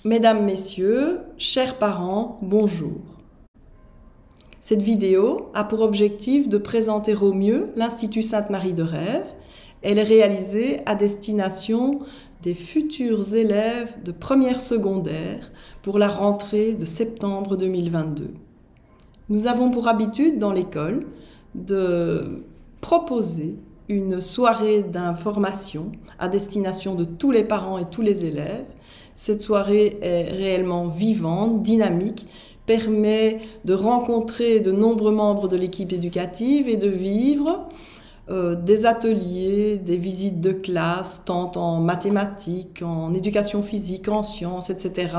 Mesdames, Messieurs, chers parents, bonjour. Cette vidéo a pour objectif de présenter au mieux l'Institut Sainte-Marie de Rèves. Elle est réalisée à destination des futurs élèves de première secondaire pour la rentrée de septembre 2022. Nous avons pour habitude dans l'école de proposer une soirée d'information à destination de tous les parents et tous les élèves. Cette soirée est réellement vivante, dynamique, permet de rencontrer de nombreux membres de l'équipe éducative et de vivre des ateliers, des visites de classe, tant en mathématiques, en éducation physique, en sciences, etc.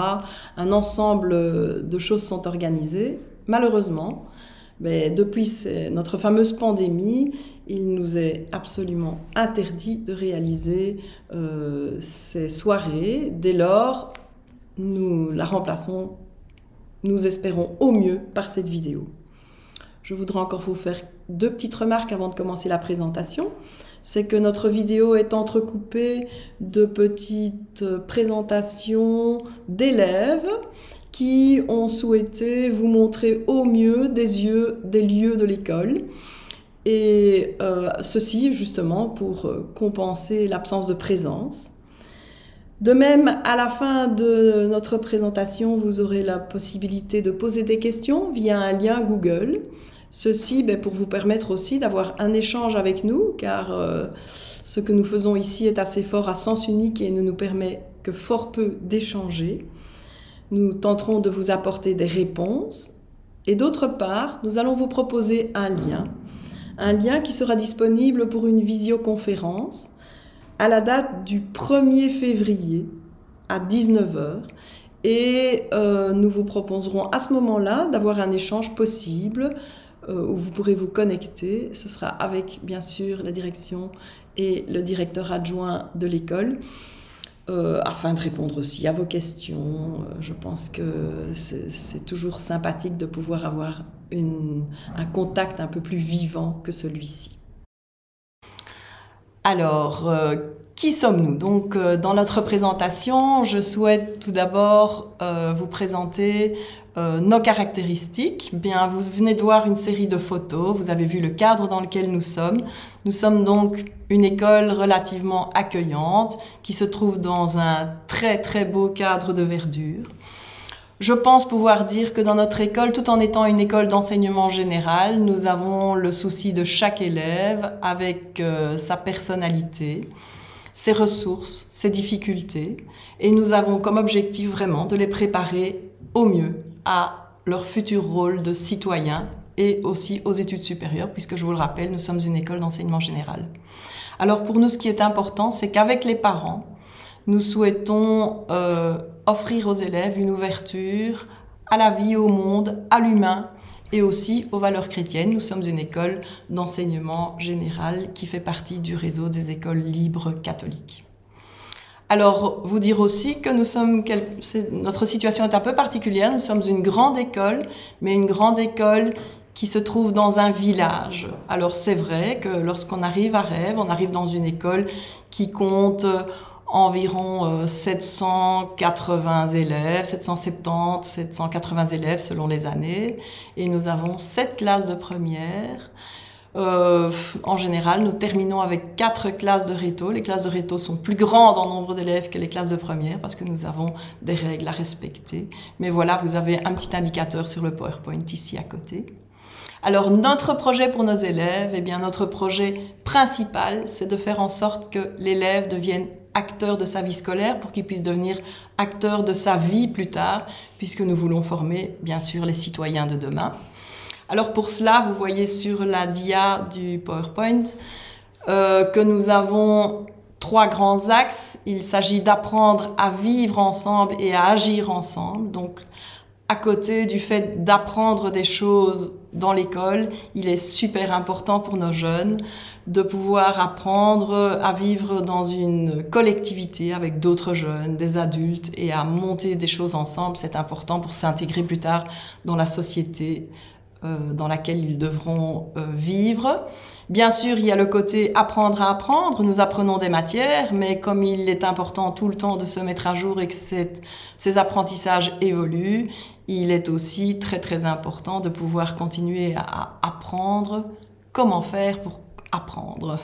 Un ensemble de choses sont organisées. Malheureusement, depuis notre fameuse pandémie, il nous est absolument interdit de réaliser ces soirées. Dès lors, nous la remplaçons, nous espérons au mieux, par cette vidéo. Je voudrais encore vous faire deux petites remarques avant de commencer la présentation. C'est que notre vidéo est entrecoupée de petites présentations d'élèves qui ont souhaité vous montrer au mieux des lieux de l'école. Et ceci justement pour compenser l'absence de présence. De même, à la fin de notre présentation, vous aurez la possibilité de poser des questions via un lien Google. Ceci pour vous permettre aussi d'avoir un échange avec nous, car ce que nous faisons ici est assez fort à sens unique et ne nous permet que fort peu d'échanger. Nous tenterons de vous apporter des réponses. Et d'autre part, nous allons vous proposer un lien qui sera disponible pour une visioconférence à la date du 1er février à 19 h. Et nous vous proposerons à ce moment-là d'avoir un échange possible où vous pourrez vous connecter. Ce sera avec, bien sûr, la direction et le directeur adjoint de l'école afin de répondre aussi à vos questions. Je pense que c'est toujours sympathique de pouvoir avoir un contact un peu plus vivant que celui-ci. Alors, qui sommes-nous? Donc, dans notre présentation, je souhaite tout d'abord vous présenter nos caractéristiques. Bien, vous venez de voir une série de photos, vous avez vu le cadre dans lequel nous sommes. Nous sommes donc une école relativement accueillante qui se trouve dans un très très beau cadre de verdure. Je pense pouvoir dire que dans notre école, tout en étant une école d'enseignement général, nous avons le souci de chaque élève avec sa personnalité, ses ressources, ses difficultés. Et nous avons comme objectif vraiment de les préparer au mieux à leur futur rôle de citoyen et aussi aux études supérieures, puisque je vous le rappelle, nous sommes une école d'enseignement général. Alors pour nous, ce qui est important, c'est qu'avec les parents, nous souhaitons offrir aux élèves une ouverture à la vie, au monde, à l'humain et aussi aux valeurs chrétiennes. Nous sommes une école d'enseignement général qui fait partie du réseau des écoles libres catholiques. Alors, vous dire aussi que notre situation est un peu particulière. Nous sommes une grande école, mais une grande école qui se trouve dans un village. Alors, c'est vrai que lorsqu'on arrive à Rèves, on arrive dans une école qui compte environ 780 élèves, 770, 780 élèves selon les années. Et nous avons 7 classes de première. En général, nous terminons avec 4 classes de réto. Les classes de réto sont plus grandes en nombre d'élèves que les classes de première parce que nous avons des règles à respecter. Mais voilà, vous avez un petit indicateur sur le PowerPoint ici à côté. Alors, notre projet pour nos élèves, notre projet principal, c'est de faire en sorte que l'élève devienne acteur de sa vie scolaire pour qu'il puisse devenir acteur de sa vie plus tard, puisque nous voulons former, bien sûr, les citoyens de demain. Alors pour cela, vous voyez sur la dia du PowerPoint que nous avons 3 grands axes. Il s'agit d'apprendre à vivre ensemble et à agir ensemble. Donc, à côté du fait d'apprendre des choses dans l'école, il est super important pour nos jeunes de pouvoir apprendre à vivre dans une collectivité avec d'autres jeunes, des adultes, et à monter des choses ensemble. C'est important pour s'intégrer plus tard dans la société dans laquelle ils devront vivre. Bien sûr, il y a le côté apprendre à apprendre. Nous apprenons des matières, mais comme il est important tout le temps de se mettre à jour et que ces apprentissages évoluent, il est aussi très très important de pouvoir continuer à apprendre comment faire pour apprendre.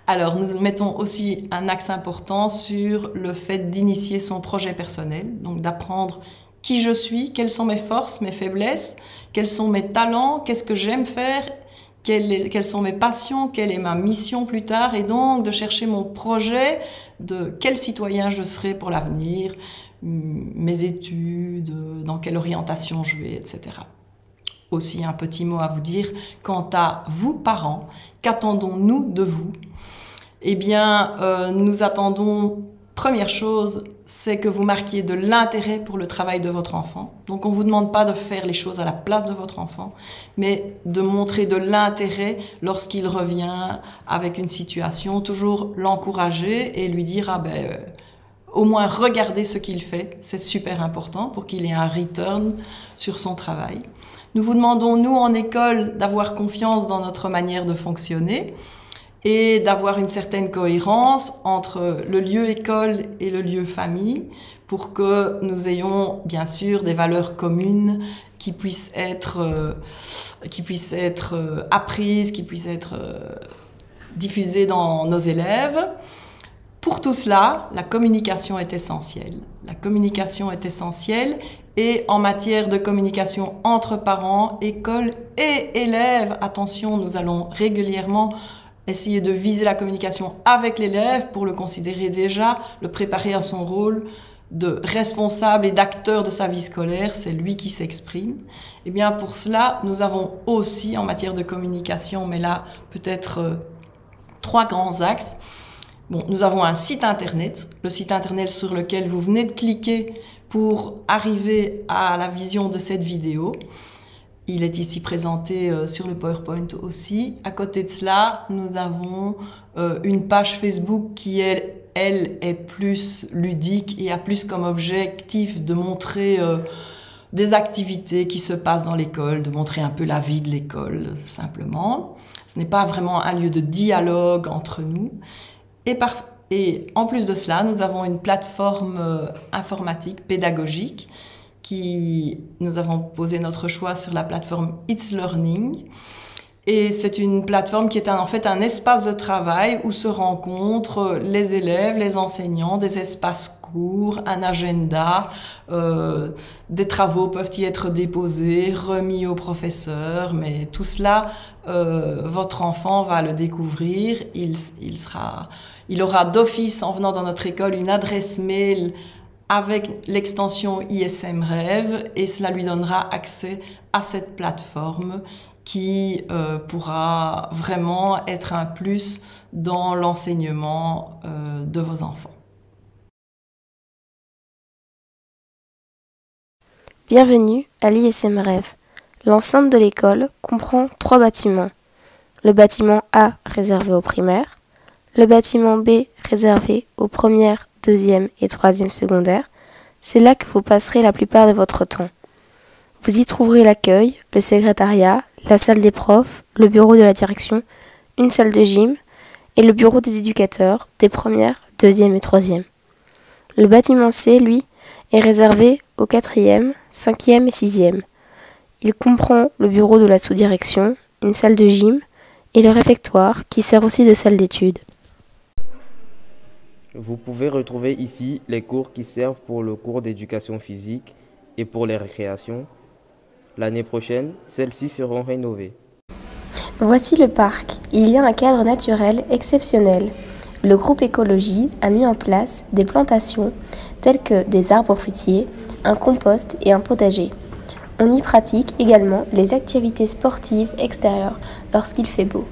Alors, nous mettons aussi un axe important sur le fait d'initier son projet personnel, donc d'apprendre qui je suis, quelles sont mes forces, mes faiblesses, quels sont mes talents, qu'est-ce que j'aime faire, quelles sont mes passions, quelle est ma mission plus tard, et donc de chercher mon projet de quel citoyen je serai pour l'avenir, mes études, dans quelle orientation je vais, etc. Aussi un petit mot à vous dire, quant à vous, parents, qu'attendons-nous de vous? Eh bien, nous attendons, première chose, c'est que vous marquiez de l'intérêt pour le travail de votre enfant. Donc, on ne vous demande pas de faire les choses à la place de votre enfant, mais de montrer de l'intérêt lorsqu'il revient avec une situation, toujours l'encourager et lui dire, au moins regardez ce qu'il fait, c'est super important pour qu'il ait un return sur son travail. Nous vous demandons, nous, en école, d'avoir confiance dans notre manière de fonctionner et d'avoir une certaine cohérence entre le lieu école et le lieu famille pour que nous ayons bien sûr des valeurs communes qui puissent être apprises, qui puissent être diffusées dans nos élèves. Pour tout cela, la communication est essentielle. La communication est essentielle et en matière de communication entre parents, école et élèves, attention, nous allons régulièrement essayer de viser la communication avec l'élève pour le considérer déjà, le préparer à son rôle de responsable et d'acteur de sa vie scolaire, c'est lui qui s'exprime. Et bien pour cela, nous avons aussi en matière de communication, mais là peut-être 3 grands axes. Bon, nous avons un site internet, le site internet sur lequel vous venez de cliquer pour arriver à la vision de cette vidéo. Il est ici présenté sur le PowerPoint aussi. À côté de cela, nous avons une page Facebook qui, elle, est plus ludique et a plus comme objectif de montrer des activités qui se passent dans l'école, de montrer un peu la vie de l'école, simplement. Ce n'est pas vraiment un lieu de dialogue entre nous. Et en plus de cela, nous avons une plateforme informatique pédagogique nous avons posé notre choix sur la plateforme It's Learning. Et c'est une plateforme qui est en fait un espace de travail où se rencontrent les élèves, les enseignants, des espaces courts, un agenda, des travaux peuvent y être déposés, remis au professeur, mais tout cela, votre enfant va le découvrir. Il aura d'office, en venant dans notre école, une adresse mail avec l'extension ISM Rêve et cela lui donnera accès à cette plateforme qui pourra vraiment être un plus dans l'enseignement de vos enfants. Bienvenue à l'ISM Rêve. L'enceinte de l'école comprend 3 bâtiments. Le bâtiment A réservé aux primaires, le bâtiment B réservé aux premières, 2e et 3e secondaires. C'est là que vous passerez la plupart de votre temps. Vous y trouverez l'accueil, le secrétariat, la salle des profs, le bureau de la direction, une salle de gym et le bureau des éducateurs des premières, 2e et 3e. Le bâtiment C, lui, est réservé aux 4e, 5e et 6e. Il comprend le bureau de la sous-direction, une salle de gym et le réfectoire qui sert aussi de salle d'études. Vous pouvez retrouver ici les cours qui servent pour le cours d'éducation physique et pour les récréations. L'année prochaine, celles-ci seront rénovées. Voici le parc. Il y a un cadre naturel exceptionnel. Le groupe écologie a mis en place des plantations telles que des arbres fruitiers, un compost et un potager. On y pratique également les activités sportives extérieures lorsqu'il fait beau.